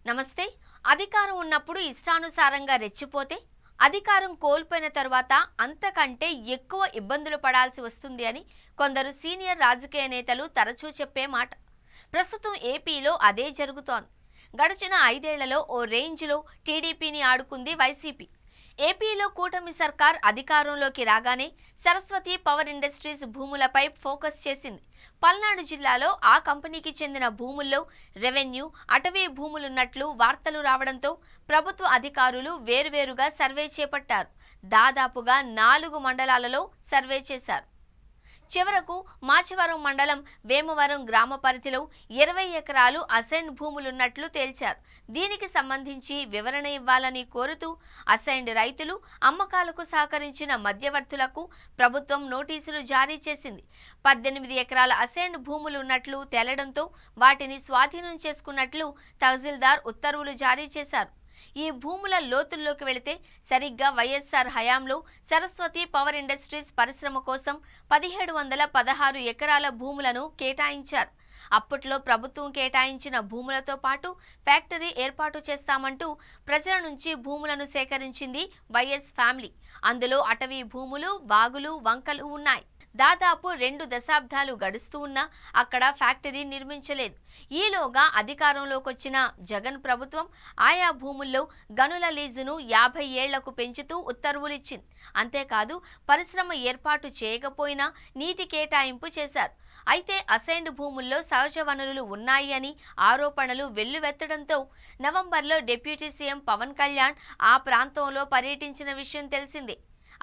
నమస్తే. అధికారం ఉన్నప్పుడు ఇష్టానుసారంగా రెచ్చిపోతే అధికారం కోల్పోయిన తరువాత అంతకంటే ఎక్కువ ఇబ్బందులు పడాల్సి వస్తుంది అని కొందరు సీనియర్ రాజకీయ నేతలు తరచూ చెప్పే మాట. ప్రస్తుతం ఏపీలో అదే జరుగుతోంది. గడిచిన 5 ఏళ్లలో ఓ రేంజ్లో టీడీపీని ఆడుకుంది వైసీపీ. ఏపీలో కూటమి సర్కార్ అధికారంలోకి రాగానే సరస్వతి పవర్ ఇండస్ట్రీస్ భూములపై ఫోకస్ చేసింది. పల్నాడు జిల్లాలో ఆ కంపెనీకి చెందిన భూముల్లో రెవెన్యూ, అటవీ భూములున్నట్లు వార్తలు రావడంతో ప్రభుత్వ అధికారులు వేర్వేరుగా సర్వే చేపట్టారు. దాదాపుగా 4 మండలాలలో సర్వే చేశారు. చివరకు మాచవరం మండలం వేమవరం గ్రామ పరిధిలో 20 ఎకరాలు అసైన్డ్ భూములున్నట్లు తేల్చారు. దీనికి సంబంధించి వివరణ ఇవ్వాలని కోరుతూ అసైన్డ్ రైతులు, అమ్మకాలకు సహకరించిన మధ్యవర్తులకు ప్రభుత్వం నోటీసులు జారీ చేసింది. 18 ఎకరాల అసైన్డ్ భూములు ఉన్నట్లు తేలడంతో వాటిని స్వాధీనం చేసుకున్నట్లు తహసీల్దార్ ఉత్తర్వులు జారీ చేశారు. ఈ భూముల లోతుల్లోకి వెళితే సరిగ్గా వైఎస్ఆర్ హయాంలో సరస్వతి పవర్ ఇండస్ట్రీస్ పరిశ్రమ కోసం 1716 ఎకరాల భూములను కేటాయించారు. అప్పట్లో ప్రభుత్వం కేటాయించిన భూములతో పాటు ఫ్యాక్టరీ ఏర్పాటు చేస్తామంటూ ప్రజల నుంచి భూములను సేకరించింది వైఎస్ ఫ్యామిలీ. అందులో అటవీ భూములు, వాగులు, వంకలు ఉన్నాయి. దాదాపు 2 దశాబ్దాలు గడుస్తూ ఉన్నా అక్కడ ఫ్యాక్టరీ నిర్మించలేదు. ఈలోగా అధికారంలోకొచ్చిన జగన్ ప్రభుత్వం ఆయా భూముల్లో గనుల లీజును 50 ఏళ్లకు పెంచుతూ ఉత్తర్వులిచ్చింది. అంతేకాదు, పరిశ్రమ ఏర్పాటు చేయకపోయినా నీటి కేటాయింపు చేశారు. అయితే అసైన్డ్ భూముల్లో సహజ వనరులు ఉన్నాయి అని ఆరోపణలు వెల్లువెత్తడంతో నవంబర్లో డిప్యూటీ సీఎం పవన్ కళ్యాణ్ ఆ ప్రాంతంలో పర్యటించిన విషయం తెలిసిందే.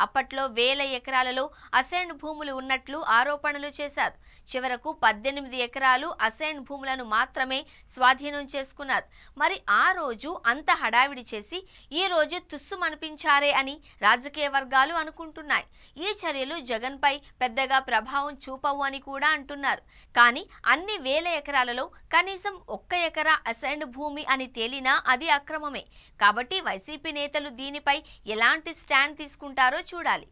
అప్పట్లో 1000 ఎకరాలలో అసైన్డ్ భూములు ఉన్నట్లు ఆరోపణలు చేశారు. చివరకు 18 ఎకరాలు అసైన్డ్ భూములను మాత్రమే స్వాధీనం చేసుకున్నారు. మరి ఆ రోజు అంత హడావిడి చేసి ఈ రోజు తుస్సుమనిపించారే అని రాజకీయ వర్గాలు అనుకుంటున్నాయి. ఈ చర్యలు జగన్పై పెద్దగా ప్రభావం చూపవు అని కూడా అంటున్నారు. కానీ అన్ని 1000 ఎకరాలలో కనీసం 1 ఎకరా అసైన్డ్ భూమి అని తేలినా అది అక్రమమే. కాబట్టి వైసీపీ నేతలు దీనిపై ఎలాంటి స్టాండ్ తీసుకుంటారో చూడాలి.